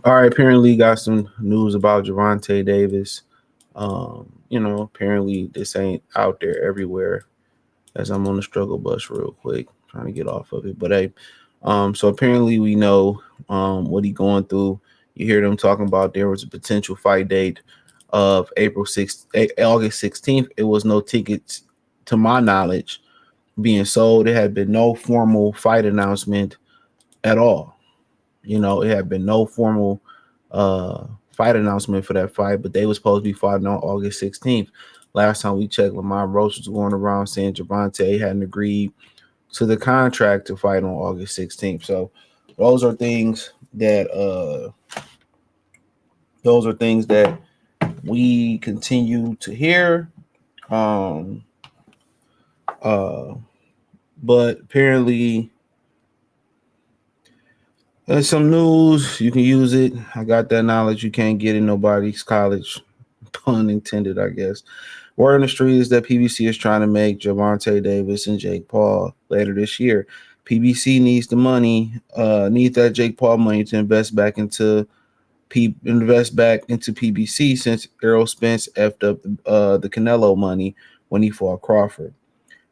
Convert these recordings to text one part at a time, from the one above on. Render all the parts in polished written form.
All right, apparently got some news about Gervonta Davis. Apparently this ain't out there everywhere as I'm on the struggle bus real quick, trying to get off of it. But hey, so apparently we know what he going through. You hear them talking about there was a potential fight date of August 16th. It was no tickets to my knowledge being sold. There had been no formal fight announcement at all. It had been no formal fight announcement for that fight, but they was supposed to be fighting on August 16th. Last time we checked, Lamont Roach was going around saying Gervonta hadn't agreed to the contract to fight on August 16th. So those are things that we continue to hear. Um uh but apparently there's some news. You can use it. I got that knowledge you can't get in nobody's college. Pun intended, I guess. Word on the street is that PBC is trying to make Gervonta Davis and Jake Paul later this year. PBC needs the money, needs that Jake Paul money to invest back into PBC since Errol Spence effed up the Canelo money when he fought Crawford.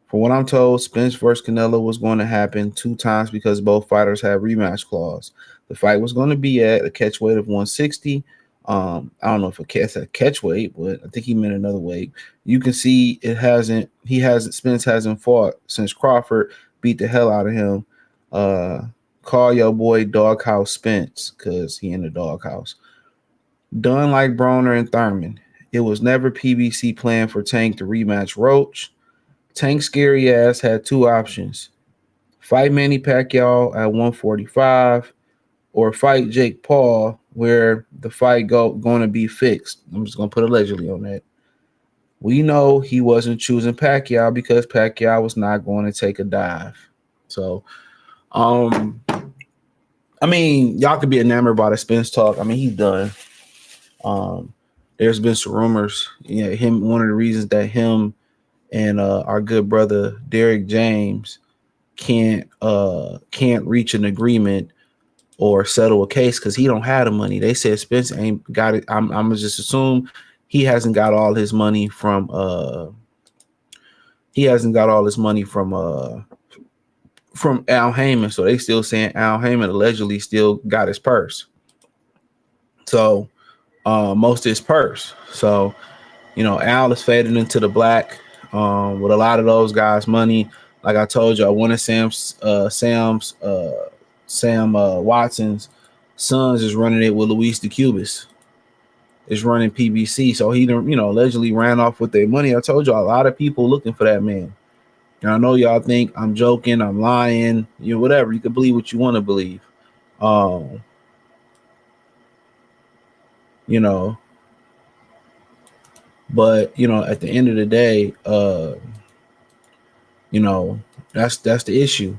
From what I'm told, Spence versus Canelo was going to happen 2 times because both fighters have rematch clause. The fight was going to be at a catch weight of 160. I don't know if it's a catch weight, but I think he meant another weight. You can see Spence hasn't fought since Crawford beat the hell out of him. Call your boy Doghouse Spence because he in the doghouse. Done like Broner and Thurman. It was never PBC plan for Tank to rematch Roach. Tank's scary ass had 2 options: fight Manny Pacquiao at 145 or fight Jake Paul, where the fight going to be fixed. I'm just going to put allegedly on that. We know he wasn't choosing Pacquiao because Pacquiao was not going to take a dive. So, y'all could be enamored by the Spence talk. He's done. There's been some rumors. One of the reasons that him and our good brother Derek James can't reach an agreement or settle a case because he don't have the money. They said Spence ain't got it. I'm gonna just assume he hasn't got all his money from Al Heyman. So they still saying Al Heyman allegedly still got his purse. So most of his purse. So Al is fading into the black with a lot of those guys' money. Like I told you, one of Sam Watson's sons is running it with Luis de Cubas. Is running PBC, so he allegedly ran off with their money. I told you a lot of people looking for that man. And I know y'all think I'm joking, I'm lying, whatever. You can believe what you want to believe. But at the end of the day, that's the issue.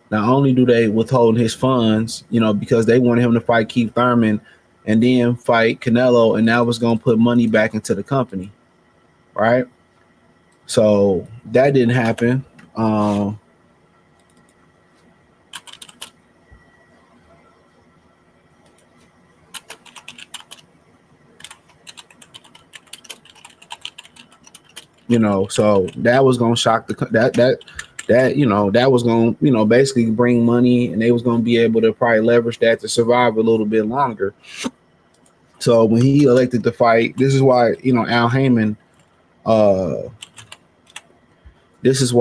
Not only do they withhold his funds, because they wanted him to fight Keith Thurman and then fight Canelo, and that was going to put money back into the company, right? So that didn't happen. So that was going to shock that was going to, basically bring money, and they was going to be able to probably leverage that to survive a little bit longer. So when he elected to fight, this is why, Al Heyman, excuse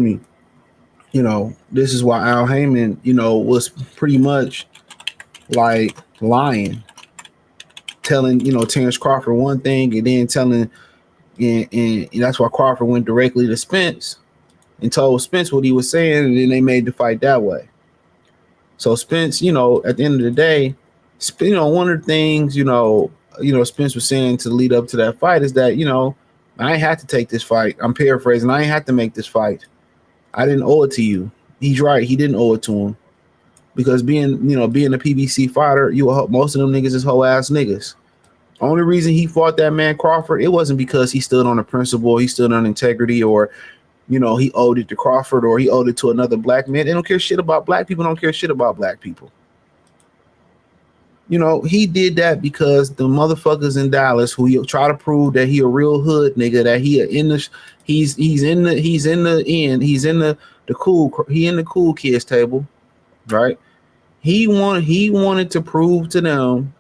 me, this is why Al Heyman, was pretty much like lying, telling Terrence Crawford one thing and then telling, and that's why Crawford went directly to Spence and told Spence what he was saying, and then they made the fight that way. So Spence, at the end of the day, one of the things Spence was saying to lead up to that fight is that I ain't had to take this fight. I'm paraphrasing. I ain't had to make this fight. I didn't owe it to you. He's right. He didn't owe it to him. Because being a PBC fighter, most of them niggas is whole ass niggas. Only reason he fought that man Crawford, it wasn't because he stood on a principle, he stood on integrity, or You know, he owed it to Crawford or he owed it to another black man. They don't care shit about black people. Don't care shit about black people. You know, he did that because the motherfuckers in Dallas who try to prove that he a real hood nigga, that he's in the cool kids table, right? He wanted to prove to them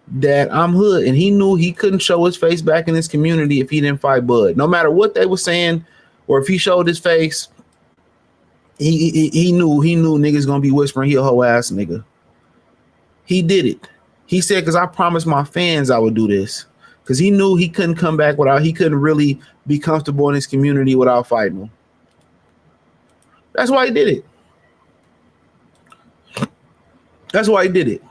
that I'm hood, and he knew he couldn't show his face back in his community if he didn't fight Bud. No matter what they were saying, or if he showed his face, he knew niggas gonna be whispering he a hoe ass nigga. He did it. He said, because I promised my fans I would do this. Because he knew he couldn't come back he couldn't really be comfortable in his community without fighting them. That's why he did it. That's why he did it.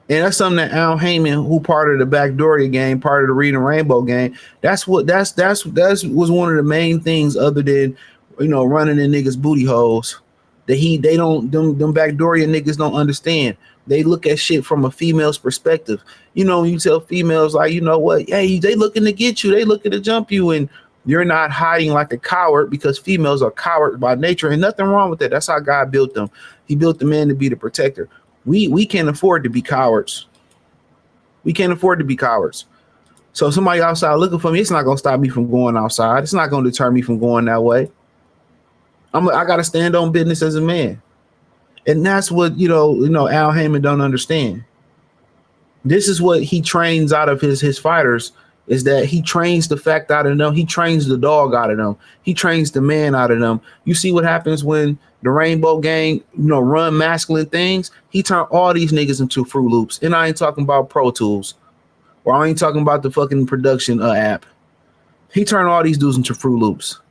And that's something that Al Heyman, who part of the Backdooria game, part of the Reading Rainbow game, that's was one of the main things other than, you know, running in niggas' booty holes. That them Backdooria niggas don't understand. They look at shit from a female's perspective. You know, when you tell females like, you know what, hey, they looking to get you, they looking to jump you, and you're not hiding like a coward, because females are cowards by nature, and nothing wrong with that. That's how God built them. He built the man to be the protector. We can't afford to be cowards. We can't afford to be cowards. So somebody outside looking for me, it's not gonna stop me from going outside. It's not gonna deter me from going that way. I gotta stand on business as a man. And that's what, you know, Al Heyman don't understand. This is what he trains out of his fighters, is that he trains the fact out of them. He trains the dog out of them. He trains the man out of them. You see what happens when the Rainbow Gang, you know, run masculine things? He turned all these niggas into Fruit Loops. And I ain't talking about Pro Tools, or I ain't talking about the fucking production app. He turned all these dudes into Fruit Loops.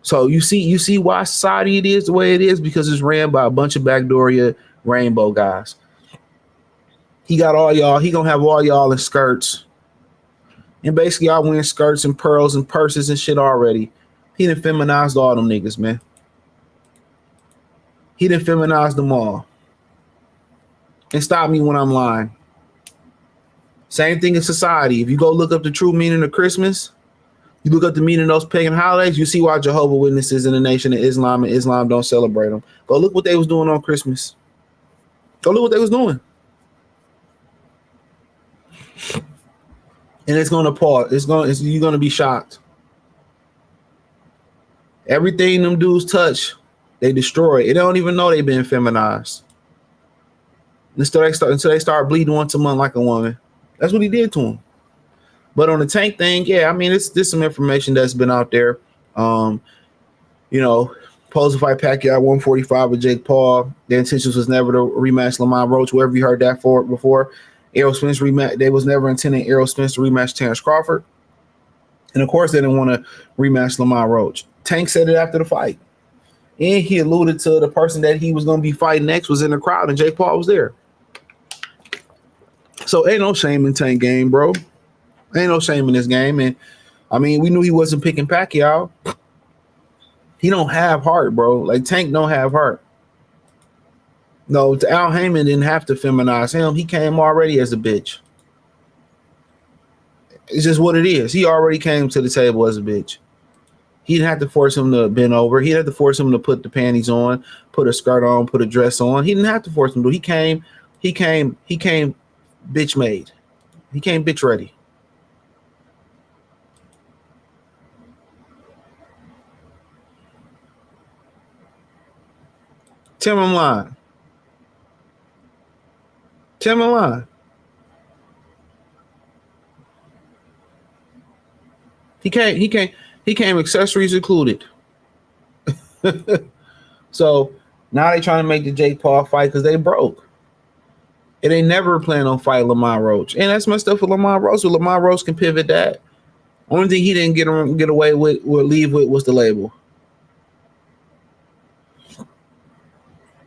So you see why society it is the way it is, because it's ran by a bunch of Backdooria Rainbow guys. He got all y'all. He gonna have all y'all in skirts, and basically y'all wearing skirts and pearls and purses and shit already. He done feminized all them niggas, man. He done feminized them all. And stop me when I'm lying. Same thing in society. If you go look up the true meaning of Christmas, you look up the meaning of those pagan holidays, you see why Jehovah's Witnesses in the Nation of Islam and Islam don't celebrate them. Go look what they was doing on Christmas. Go look what they was doing. And it's gonna pause. You're gonna be shocked. Everything them dudes touch, they destroy. They don't even know they've been feminized. Until they start bleeding once a month like a woman. That's what he did to him. But on the Tank thing, yeah, I mean, it's some information that's been out there. You know, supposed to fight Pacquiao at 145 with Jake Paul. Their intentions was never to rematch Lamont Roach. Wherever you heard that for before. Errol Spence rematch. They was never intending Errol Spence to rematch Terrence Crawford. And of course, they didn't want to rematch Lamont Roach. Tank said it after the fight. And he alluded to the person that he was going to be fighting next was in the crowd, and Jake Paul was there. So ain't no shame in Tank game, bro. Ain't no shame in this game. And I mean, we knew he wasn't picking Pacquiao. He don't have heart, bro. Like, Tank don't have heart. No, Al Heyman didn't have to feminize him. He came already as a bitch. It's just what it is. He already came to the table as a bitch. He didn't have to force him to bend over. He didn't have to force him to put the panties on, put a skirt on, put a dress on. He didn't have to force him to. He came bitch made. He came bitch ready. Tell him I'm lying. Tell him I'm lying. He came accessories included. So now they trying to make the Jake Paul fight because they broke. And they never plan on fighting Lamont Roach. And that's messed up for Lamont Roach. So Lamont Roach can pivot that. Only thing he didn't get away with or leave with was the label.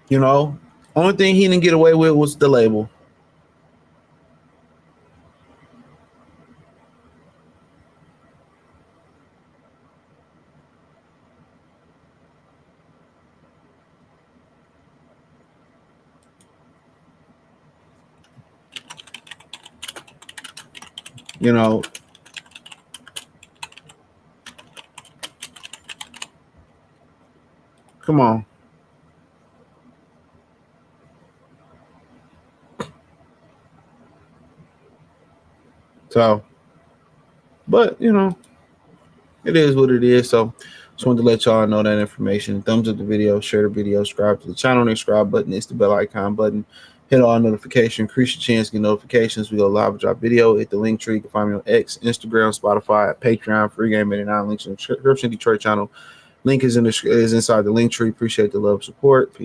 You know? Only thing he didn't get away with was the label. You know, Come on. So, but you know, it is what it is. So just wanted to let y'all know that information. Thumbs up the video, share the video, subscribe to the channel. The subscribe button is the bell icon button. Hit all notification, increase your chance to get notifications. We go live, drop video. Hit the link tree. You can find me on X, Instagram, Spotify, Patreon, Free Game 89. Links in the description. Detroit channel. Link is inside the link tree. Appreciate the love, support. Peace.